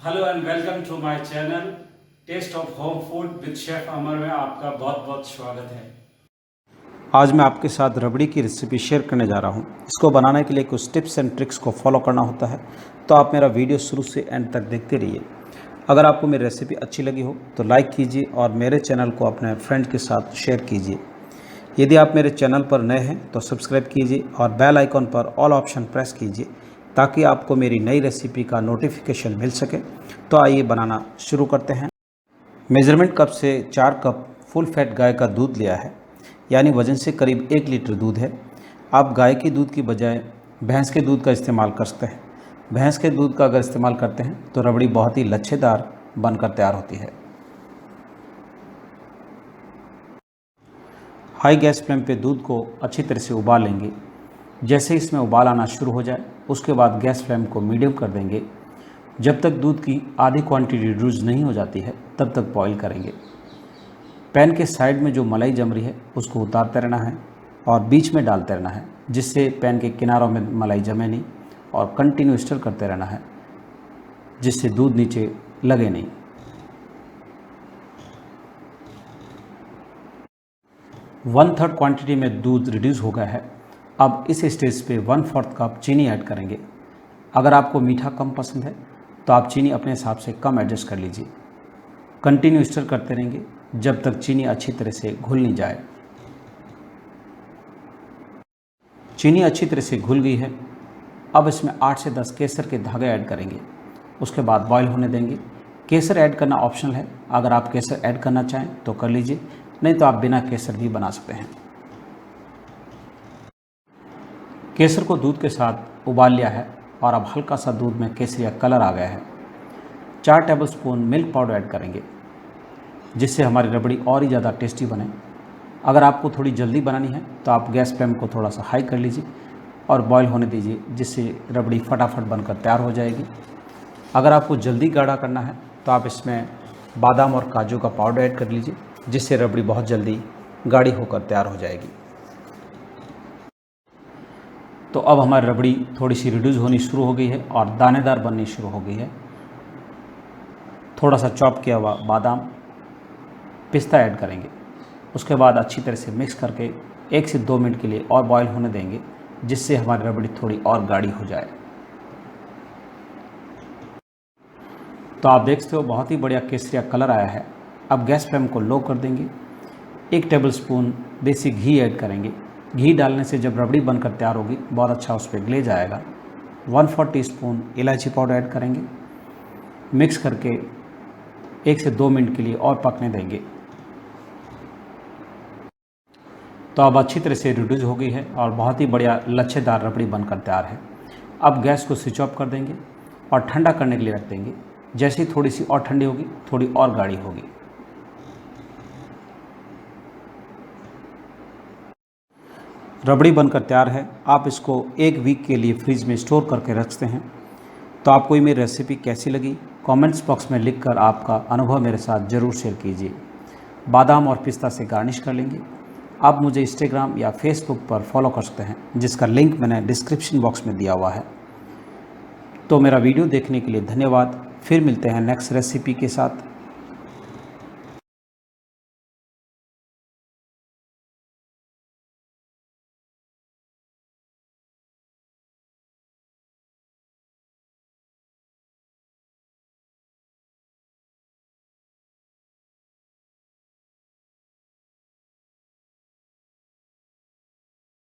Hello and welcome to my channel taste of home food with chef Amar में आपका बहुत बहुत स्वागत है। आज मैं आपके साथ रबड़ी की रेसिपी शेयर करने जा रहा हूं। इसको बनाने के लिए कुछ टिप्स एंड ट्रिक्स को फॉलो करना होता है, तो आप मेरा वीडियो शुरू से एंड तक देखते रहिए। अगर आपको मेरी रेसिपी अच्छी लगी हो तो लाइक कीजिए और मेरे चैनल को अपने फ्रेंड के साथ शेयर कीजिए। यदि आप मेरे चैनल पर नए हैं तो सब्सक्राइब कीजिए और बेल आइकॉन पर ऑल ऑप्शन प्रेस कीजिए ताकि आपको मेरी नई रेसिपी का नोटिफिकेशन मिल सके। तो आइए बनाना शुरू करते हैं। मेज़रमेंट कप से 4 कप फुल फैट गाय का दूध लिया है, यानी वज़न से करीब 1 लीटर दूध है। आप गाय के दूध की बजाय भैंस के दूध का इस्तेमाल कर सकते हैं। भैंस के दूध का अगर इस्तेमाल करते हैं तो रबड़ी बहुत ही लच्छेदार बनकर तैयार होती है। हाई गैस फ्लेम पे दूध को अच्छी तरह से उबाल लेंगे। जैसे इसमें उबाल आना शुरू हो जाए उसके बाद गैस फ्लेम को मीडियम कर देंगे। जब तक दूध की आधी क्वांटिटी रिड्यूस नहीं हो जाती है तब तक बॉईल करेंगे। पैन के साइड में जो मलाई जम रही है उसको उतारते रहना है और बीच में डालते रहना है, जिससे पैन के किनारों में मलाई जमे नहीं, और कंटिन्यू स्टर करते रहना है जिससे दूध नीचे लगे नहीं। वन थर्ड क्वांटिटी में दूध रिड्यूस हो गया है। अब इस स्टेज पे 1/4 कप चीनी ऐड करेंगे। अगर आपको मीठा कम पसंद है तो आप चीनी अपने हिसाब से कम एडजस्ट कर लीजिए। कंटिन्यू स्टर करते रहेंगे जब तक चीनी अच्छी तरह से घुल नहीं जाए। चीनी अच्छी तरह से घुल गई है। अब इसमें 8 से 10 केसर के धागे ऐड करेंगे। उसके बाद बॉईल होने देंगे। केसर ऐड करना ऑप्शनल है, अगर आप केसर ऐड करना चाहें तो कर लीजिए, नहीं तो आप बिना केसर भी बना सकते हैं। केसर को दूध के साथ उबाल लिया है और अब हल्का सा दूध में केसरिया कलर आ गया है। 4 टेबलस्पून मिल्क पाउडर ऐड करेंगे जिससे हमारी रबड़ी और ही ज़्यादा टेस्टी बने। अगर आपको थोड़ी जल्दी बनानी है तो आप गैस फ्लेम को थोड़ा सा हाई कर लीजिए और बॉईल होने दीजिए, जिससे रबड़ी फटाफट बनकर तैयार हो जाएगी। अगर आपको जल्दी गाढ़ा करना है तो आप इसमें बादाम और काजू का पाउडर ऐड कर लीजिए, जिससे रबड़ी बहुत जल्दी गाढ़ी होकर तैयार हो जाएगी। तो अब हमारी रबड़ी थोड़ी सी रिड्यूस होनी शुरू हो गई है और दानेदार बननी शुरू हो गई है। थोड़ा सा चॉप किया हुआ बादाम, पिस्ता ऐड करेंगे। उसके बाद अच्छी तरह से मिक्स करके 1 से 2 मिनट के लिए और बॉईल होने देंगे, जिससे हमारी रबड़ी थोड़ी और गाढ़ी हो जाए। तो आप देख सकते हो बहुत ही बढ़िया केसरिया कलर आया है। अब गैस फ्लेम को लो कर देंगे। 1 टेबलस्पून देसी घी ऐड करेंगे। घी डालने से जब रबड़ी बनकर तैयार होगी बहुत अच्छा उस पर ग्लेज आएगा। 1/4 टीस्पून इलायची पाउडर ऐड करेंगे। मिक्स करके 1 से 2 मिनट के लिए और पकने देंगे। तो अब अच्छी तरह से रिड्यूस हो गई है और बहुत ही बढ़िया लच्छेदार रबड़ी बनकर तैयार है। अब गैस को स्विच ऑफ कर देंगे और ठंडा करने के लिए रख देंगे। जैसे ही थोड़ी सी और ठंडी होगी थोड़ी और गाढ़ी होगी। रबड़ी बनकर तैयार है। आप इसको 1 वीक के लिए फ्रिज में स्टोर करके रख सकते हैं। तो आपको ये मेरी रेसिपी कैसी लगी कमेंट्स बॉक्स में लिखकर आपका अनुभव मेरे साथ ज़रूर शेयर कीजिए। बादाम और पिस्ता से गार्निश कर लेंगे। आप मुझे इंस्टाग्राम या फेसबुक पर फॉलो कर सकते हैं, जिसका लिंक मैंने डिस्क्रिप्शन बॉक्स में दिया हुआ है। तो मेरा वीडियो देखने के लिए धन्यवाद। फिर मिलते हैं नेक्स्ट रेसिपी के साथ।